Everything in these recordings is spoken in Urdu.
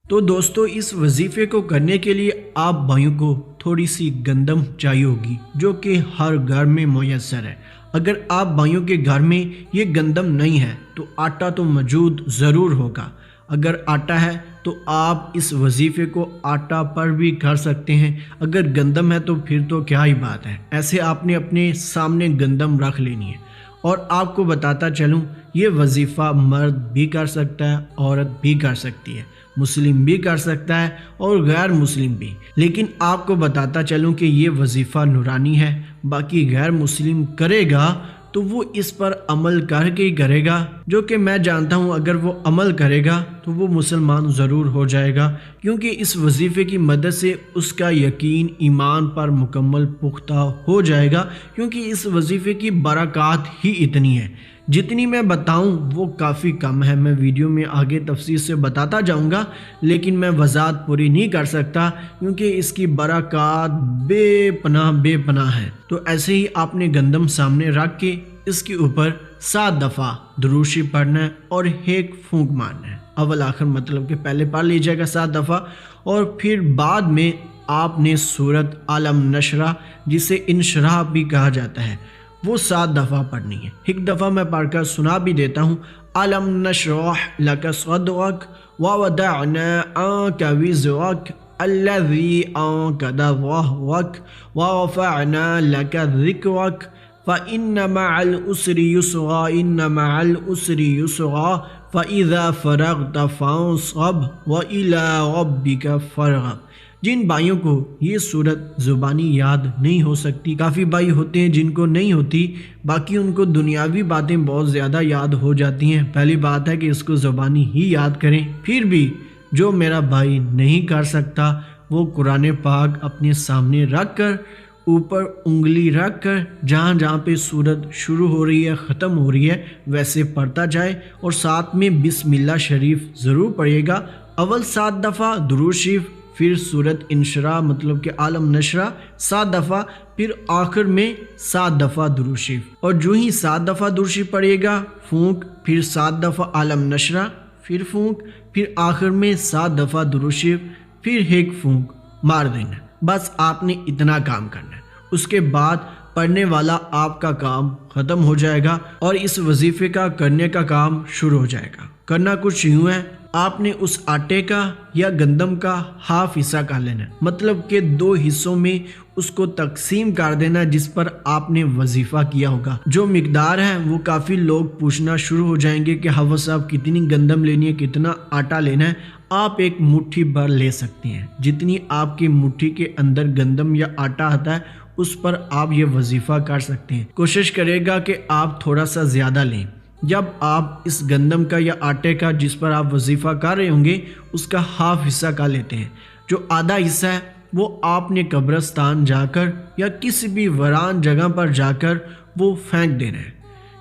تو دوستو اس وظیفے کو کرنے کے لیے آپ بھائیوں کو تھوڑی سی گندم چاہیے ہوگی جو کہ ہر گھر میں میسر ہے۔ اگر آپ بھائیوں کے گھر میں یہ گندم نہیں ہے تو آٹا تو موجود ضرور ہوگا۔ اگر آٹا ہے تو آپ اس وظیفے کو آٹا پر بھی کر سکتے ہیں، اگر گندم ہے تو پھر تو کیا ہی بات ہے۔ ایسے آپ نے اپنے سامنے گندم رکھ لینی ہے، اور آپ کو بتاتا چلوں یہ وظیفہ مرد بھی کر سکتا ہے، عورت بھی کر سکتی ہے، مسلم بھی کر سکتا ہے اور غیر مسلم بھی۔ لیکن آپ کو بتاتا چلوں کہ یہ وظیفہ نورانی ہے، باقی غیر مسلم کرے گا تو وہ اس پر عمل کر کے ہی کرے گا، جو کہ میں جانتا ہوں اگر وہ عمل کرے گا تو وہ مسلمان ضرور ہو جائے گا، کیونکہ اس وظیفے کی مدد سے اس کا یقین ایمان پر مکمل پختہ ہو جائے گا، کیونکہ اس وظیفے کی برکات ہی اتنی ہے۔ جتنی میں بتاؤں وہ کافی کم ہے، میں ویڈیو میں آگے تفصیل سے بتاتا جاؤں گا، لیکن میں وضاحت پوری نہیں کر سکتا کیونکہ اس کی برکات بے پناہ ہے۔ تو ایسے ہی آپ نے گندم سامنے رکھ کے اس کے اوپر 7 دفعہ درود شریف پڑھنا ہے اور ایک پھونک مارنا ہے، اول آخر مطلب کہ پہلے پڑھ لیجیے گا 7 دفعہ، اور پھر بعد میں آپ نے سورت عالم نشرہ جسے انشراح بھی کہا جاتا ہے وہ 7 دفعہ پڑھنی ہے۔ ایک دفعہ میں پڑھ کر سنا بھی دیتا ہوں۔ عَلَمْ نَشْرَحْ لَكَ صَدْرَكَ وَوَضَعْنَا عَنكَ وِزْرَكَ الَّذِي أَنقَضَ ظَهْرَكَ وَرَفَعْنَا لَكَ ذِكْرَكَ فَإِنَّ مَعَ الْعُسْرِ يُسْرًا إِنَّ مَعَ الْعُسْرِ يُسْرًا فَإِذَا فَرَغْتَ فَانصَبْ وَإِلَىٰ رَبِّكَ فَارْغَب۔ جن بھائیوں کو یہ صورت زبانی یاد نہیں ہو سکتی، کافی بھائی ہوتے ہیں جن کو نہیں ہوتی، باقی ان کو دنیاوی باتیں بہت زیادہ یاد ہو جاتی ہیں، پہلی بات ہے کہ اس کو زبانی ہی یاد کریں۔ پھر بھی جو میرا بھائی نہیں کر سکتا وہ قرآن پاک اپنے سامنے رکھ کر اوپر انگلی رکھ کر جہاں جہاں پہ صورت شروع ہو رہی ہے ختم ہو رہی ہے ویسے پڑھتا جائے، اور ساتھ میں بسم اللہ شریف ضرور پڑھیے گا۔ اول 7 دفعہ درود شریف، پھر سورت انشراح مطلب کہ عالم نشرہ 7 دفعہ، پھر آخر میں 7 دفعہ درود شریف، اور جو ہی 7 دفعہ درود شریف پڑھیے گا پھونک، پھر 7 دفعہ عالم نشرہ، پھر پھونک، پھر آخر میں 7 دفعہ درود شریف، پھر ایک پھونک مار دینا۔ بس آپ نے اتنا کام کرنا ہے، اس کے بعد پڑھنے والا آپ کا کام ختم ہو جائے گا اور اس وظیفے کا کرنے کا کام شروع ہو جائے گا۔ کرنا کچھ یوں ہے، آپ نے اس آٹے کا یا گندم کا ہاف حصہ کر لینا ہے، مطلب کہ 2 حصوں میں اس کو تقسیم کر دینا جس پر آپ نے وظیفہ کیا ہوگا۔ جو مقدار ہے وہ کافی لوگ پوچھنا شروع ہو جائیں گے کہ حافظ صاحب کتنی گندم لینی ہے، کتنا آٹا لینا ہے۔ آپ ایک مٹھی بھر لے سکتے ہیں، جتنی آپ کی مٹھی کے اندر گندم یا آٹا آتا ہے اس پر آپ یہ وظیفہ کر سکتے ہیں۔ کوشش کرے گا کہ آپ تھوڑا سا زیادہ لیں۔ جب آپ اس گندم کا یا آٹے کا جس پر آپ وظیفہ کر رہے ہوں گے اس کا ہاف حصہ کر لیتے ہیں، جو آدھا حصہ ہے وہ آپ نے قبرستان جا کر یا کسی بھی ویران جگہ پر جا کر وہ پھینک دینا ہے،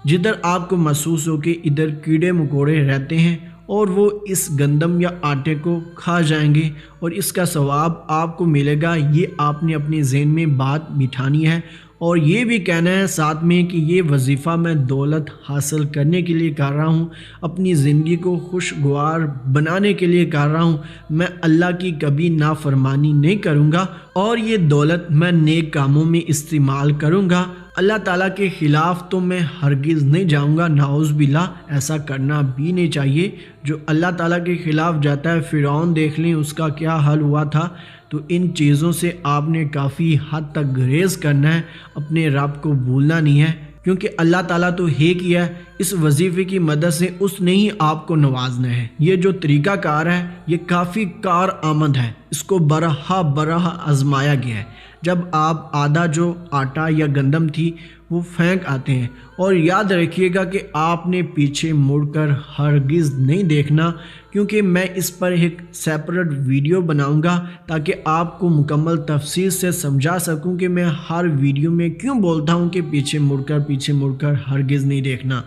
جدھر آپ کو محسوس ہو کہ ادھر کیڑے مکوڑے رہتے ہیں، اور وہ اس گندم یا آٹے کو کھا جائیں گے اور اس کا ثواب آپ کو ملے گا۔ یہ آپ نے اپنے ذہن میں بات بٹھانی ہے اور یہ بھی کہنا ہے ساتھ میں کہ یہ وظیفہ میں دولت حاصل کرنے کے لیے کر رہا ہوں، اپنی زندگی کو خوشگوار بنانے کے لیے کر رہا ہوں، میں اللہ کی کبھی نافرمانی نہیں کروں گا اور یہ دولت میں نیک کاموں میں استعمال کروں گا۔ اللہ تعالیٰ کے خلاف تو میں ہرگز نہیں جاؤں گا، نعوذ باللہ، ایسا کرنا بھی نہیں چاہیے۔ جو اللہ تعالیٰ کے خلاف جاتا ہے، فرعون دیکھ لیں اس کا کیا حل ہوا تھا۔ تو ان چیزوں سے آپ نے کافی حد تک گریز کرنا ہے، اپنے رب کو بھولنا نہیں ہے، کیونکہ اللہ تعالیٰ تو ایک ہی ہے، اس وظیفے کی مدد سے اس نے ہی آپ کو نوازنا ہے۔ یہ جو طریقہ کار ہے یہ کافی کار آمد ہے، اس کو برہا آزمایا گیا ہے۔ جب آپ آدھا جو آٹا یا گندم تھی وہ پھینک آتے ہیں، اور یاد رکھیے گا کہ آپ نے پیچھے مڑ کر ہرگز نہیں دیکھنا، کیونکہ میں اس پر ایک سیپریٹ ویڈیو بناؤں گا تاکہ آپ کو مکمل تفصیل سے سمجھا سکوں کہ میں ہر ویڈیو میں کیوں بولتا ہوں کہ پیچھے مڑ کر ہرگز نہیں دیکھنا۔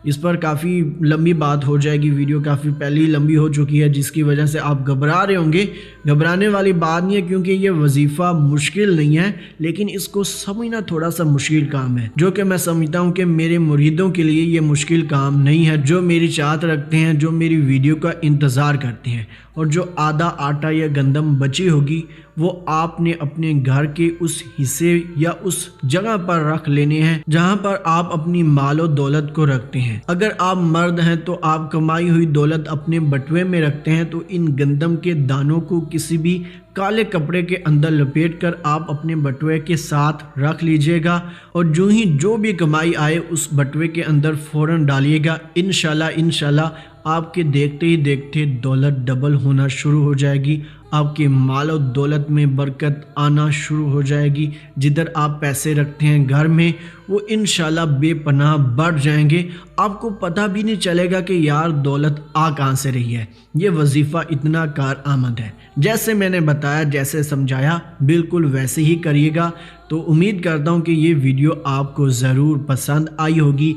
اس پر کافی لمبی بات ہو جائے گی، ویڈیو کافی پہلے ہی لمبی ہو چکی ہے، جس کی وجہ سے آپ گھبرا رہے ہوں گے۔ گھبرانے والی بات نہیں ہے، کیونکہ یہ وظیفہ مشکل نہیں ہے، لیکن اس کو سمجھنا تھوڑا سا مشکل کام ہے، جو کہ میں سمجھتا ہوں کہ میرے مریدوں کے لیے یہ مشکل کام نہیں ہے، جو میری چاہت رکھتے ہیں، جو میری ویڈیو کا انتظار کرتے ہیں، اور جو آدھا آٹا یا گندم بچی ہوگی وہ آپ نے اپنے گھر کے اس حصے یا اس جگہ پر رکھ لینے ہیں جہاں پر آپ اپنی مال و دولت کو رکھتے ہیں۔ اگر آپ مرد ہیں تو آپ کمائی ہوئی دولت اپنے بٹوے میں رکھتے ہیں، تو ان گندم کے دانوں کو کسی بھی کالے کپڑے کے اندر لپیٹ کر آپ اپنے بٹوے کے ساتھ رکھ لیجئے گا، اور جو بھی کمائی آئے اس بٹوے کے اندر فوراً ڈالیے گا۔ انشاءاللہ آپ کے دیکھتے ہی دیکھتے دولت ڈبل ہونا شروع ہو جائے گی، آپ کے مال و دولت میں برکت آنا شروع ہو جائے گی۔ جدھر آپ پیسے رکھتے ہیں گھر میں، وہ انشاءاللہ بے پناہ بڑھ جائیں گے، آپ کو پتہ بھی نہیں چلے گا کہ یار دولت آ کہاں سے رہی ہے۔ یہ وظیفہ اتنا کارآمد ہے، جیسے میں نے بتایا، جیسے سمجھایا، بالکل ویسے ہی کریے گا۔ تو امید کرتا ہوں کہ یہ ویڈیو آپ کو ضرور پسند آئی ہوگی۔